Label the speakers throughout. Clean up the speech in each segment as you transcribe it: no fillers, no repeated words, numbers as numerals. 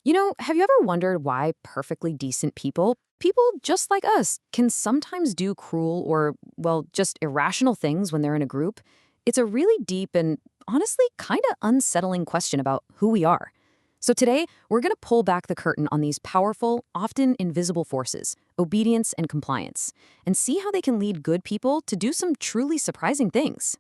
Speaker 1: Have you ever wondered why perfectly decent people just like us, can sometimes do cruel or, well, just irrational things when they're in a group? It's a really deep and honestly kind of unsettling question about who we are. So today, we're going to pull back the curtain on these powerful, often invisible forces, obedience and compliance, and see how they can lead good people to do some truly surprising things.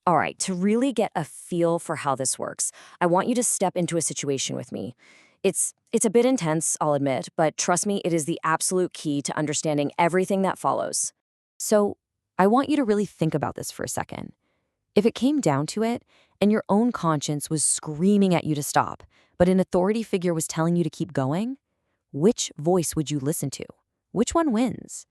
Speaker 2: All right, to really get a feel for how this works, I want you to step into a situation with me. It's a bit intense, I'll admit, but trust me, it is the absolute key to understanding everything that follows.
Speaker 1: So, I want you to really think about this for a second. If it came down to it, and your own conscience was screaming at you to stop, but an authority figure was telling you to keep going, which voice would you listen to? Which one wins?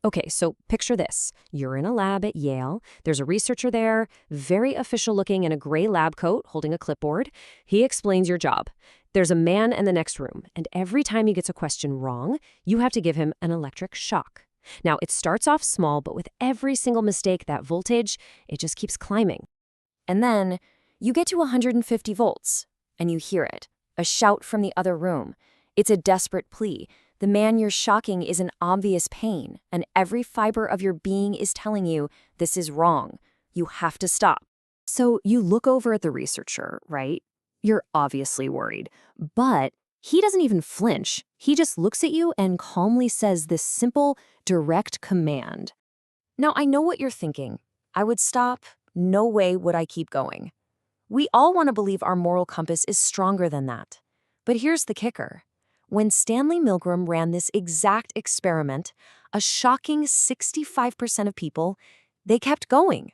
Speaker 1: Okay, so picture this. You're in a lab at Yale. There's a researcher there, very official looking in a gray lab coat, holding a clipboard. He explains your job. There's a man in the next room, and every time he gets a question wrong, you have to give him an electric shock. Now, it starts off small, but with every single mistake, that voltage, it just keeps climbing. And then you get to 150 volts, and you hear it, a shout from the other room. It's a desperate plea. The man you're shocking is in obvious pain, and every fiber of your being is telling you this is wrong. You have to stop. So you look over at the researcher, right? You're obviously worried, but he doesn't even flinch. He just looks at you and calmly says this simple, direct command. Now, I know what you're thinking. I would stop. No way would I keep going. We all want to believe our moral compass is stronger than that. But here's the kicker. When Stanley Milgram ran this exact experiment, a shocking 65% of people, they kept going.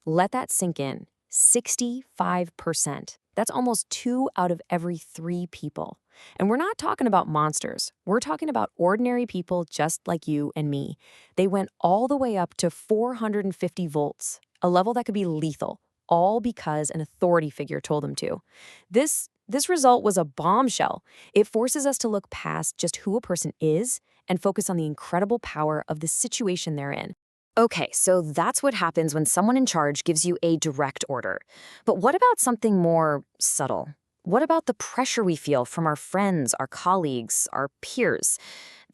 Speaker 1: Let that sink in. 65%. That's almost 2 out of every 3 people. And we're not talking about monsters. We're talking about ordinary people just like you and me. They went all the way up to 450 volts, a level that could be lethal, all because an authority figure told them to. This result was a bombshell. It forces us to look past just who a person is and focus on the incredible power of the situation they're in. Okay, so that's what happens when someone in charge gives you a direct order. But what about something more subtle? What about the pressure we feel from our friends, our colleagues, our peers?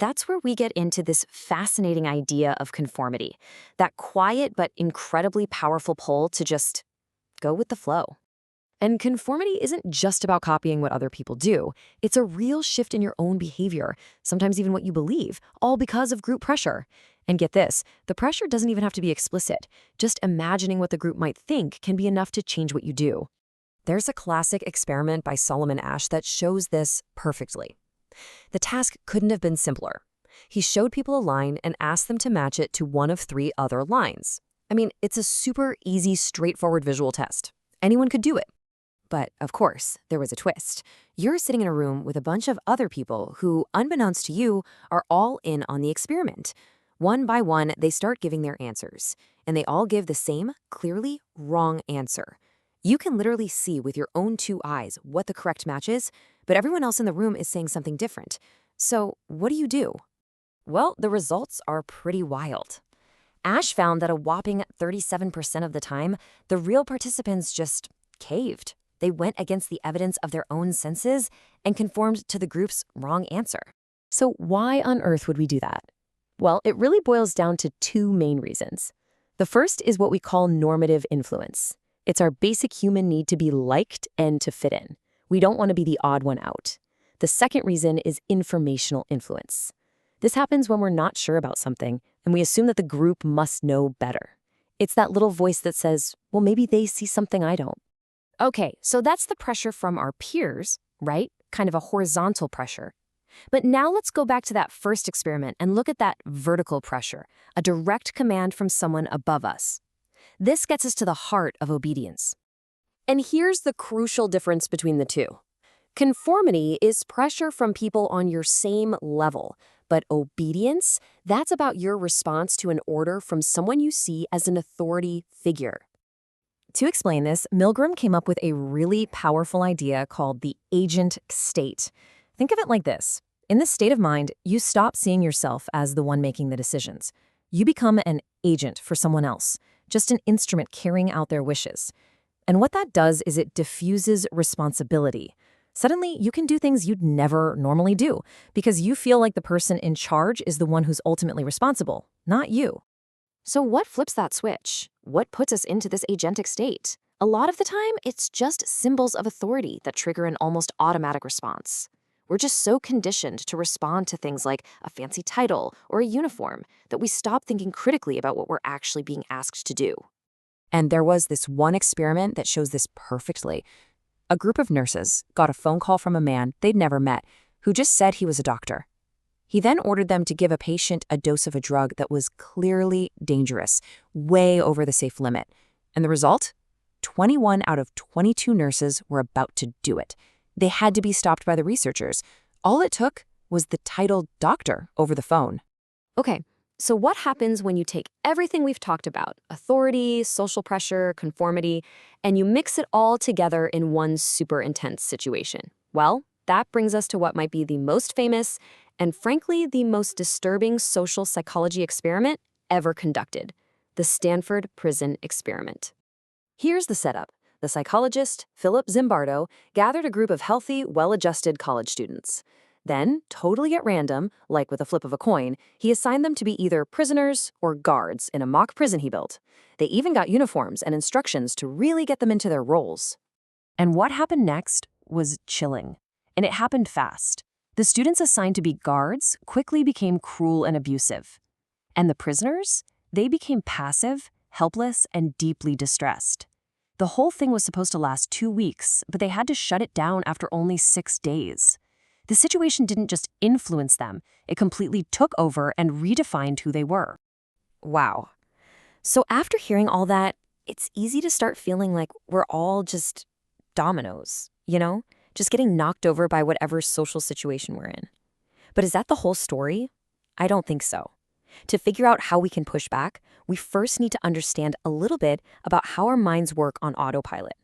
Speaker 1: That's where we get into this fascinating idea of conformity, that quiet but incredibly powerful pull to just go with the flow. And conformity isn't just about copying what other people do. It's a real shift in your own behavior, sometimes even what you believe, all because of group pressure. And get this, the pressure doesn't even have to be explicit. Just imagining what the group might think can be enough to change what you do. There's a classic experiment by Solomon Asch that shows this perfectly. The task couldn't have been simpler. He showed people a line and asked them to match it to one of 3 other lines. I mean, it's a super easy, straightforward visual test. Anyone could do it. But, of course, there was a twist. You're sitting in a room with a bunch of other people who, unbeknownst to you, are all in on the experiment. One by one, they start giving their answers, and they all give the same, clearly wrong answer. You can literally see with your own 2 eyes what the correct match is, but everyone else in the room is saying something different. So, what do? Well, the results are pretty wild. Ash found that a whopping 37% of the time, the real participants just caved. They went against the evidence of their own senses and conformed to the group's wrong answer. So why on earth would we do that? Well, it really boils down to 2 main reasons. The first is what we call normative influence. It's our basic human need to be liked and to fit in. We don't want to be the odd one out. The second reason is informational influence. This happens when we're not sure about something, and we assume that the group must know better. It's that little voice that says, well, maybe they see something I don't. Okay, so that's the pressure from our peers, right? Kind of a horizontal pressure. But now let's go back to that first experiment and look at that vertical pressure, a direct command from someone above us. This gets us to the heart of obedience. And here's the crucial difference between the two. Conformity is pressure from people on your same level, but obedience, that's about your response to an order from someone you see as an authority figure. To explain this, Milgram came up with a really powerful idea called the agent state. Think of it like this. In this state of mind, you stop seeing yourself as the one making the decisions. You become an agent for someone else, just an instrument carrying out their wishes. And what that does is it diffuses responsibility. Suddenly, you can do things you'd never normally do because you feel like the person in charge is the one who's ultimately responsible, not you. So, what flips that switch? What puts us into this agentic state? A lot of the time, it's just symbols of authority that trigger an almost automatic response. We're just so conditioned to respond to things like a fancy title or a uniform that we stop thinking critically about what we're actually being asked to do. And there was this one experiment that shows this perfectly. A group of nurses got a phone call from a man they'd never met who just said he was a doctor. He then ordered them to give a patient a dose of a drug that was clearly dangerous, way over the safe limit. And the result? 21 out of 22 nurses were about to do it. They had to be stopped by the researchers. All it took was the title doctor over the phone. Okay, so what happens when you take everything we've talked about, authority, social pressure, conformity, and you mix it all together in one super intense situation? Well, that brings us to what might be the most famous and frankly the most disturbing social psychology experiment ever conducted, the Stanford Prison Experiment. Here's the setup. The psychologist, Philip Zimbardo, gathered a group of healthy, well-adjusted college students. Then, totally at random, like with a flip of a coin, he assigned them to be either prisoners or guards in a mock prison he built. They even got uniforms and instructions to really get them into their roles. And what happened next was chilling. And it happened fast. The students assigned to be guards quickly became cruel and abusive. And the prisoners? They became passive, helpless, and deeply distressed. The whole thing was supposed to last 2 weeks, but they had to shut it down after only 6 days. The situation didn't just influence them, it completely took over and redefined who they were. Wow. So after hearing all that, it's easy to start feeling like we're all just dominoes, just getting knocked over by whatever social situation we're in. But is that the whole story? I don't think so. To figure out how we can push back, we first need to understand a little bit about how our minds work on autopilot.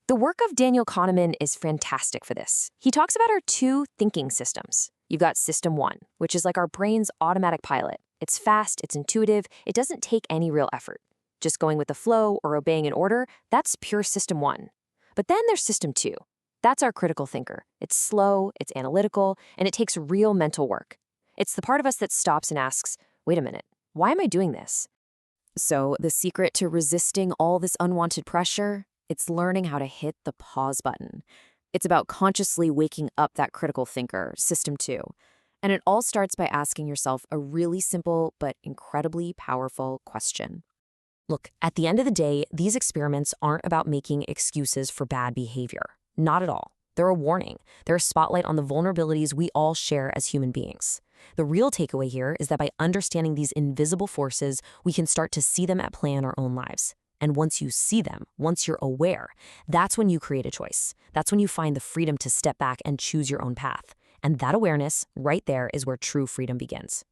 Speaker 1: The work of Daniel Kahneman is fantastic for this. He talks about our 2 thinking systems. You've got System 1, which is like our brain's automatic pilot. It's fast, it's intuitive, it doesn't take any real effort. Just going with the flow or obeying an order, that's pure System 1. But then there's System 2. That's our critical thinker. It's slow, it's analytical, and it takes real mental work. It's the part of us that stops and asks, wait a minute, why am I doing this? So the secret to resisting all this unwanted pressure? It's learning how to hit the pause button. It's about consciously waking up that critical thinker, System 2. And it all starts by asking yourself a really simple but incredibly powerful question. Look, at the end of the day, these experiments aren't about making excuses for bad behavior. Not at all. They're a warning. They're a spotlight on the vulnerabilities we all share as human beings. The real takeaway here is that by understanding these invisible forces, we can start to see them at play in our own lives. And once you see them, once you're aware, that's when you create a choice. That's when you find the freedom to step back and choose your own path. And that awareness, right there, is where true freedom begins.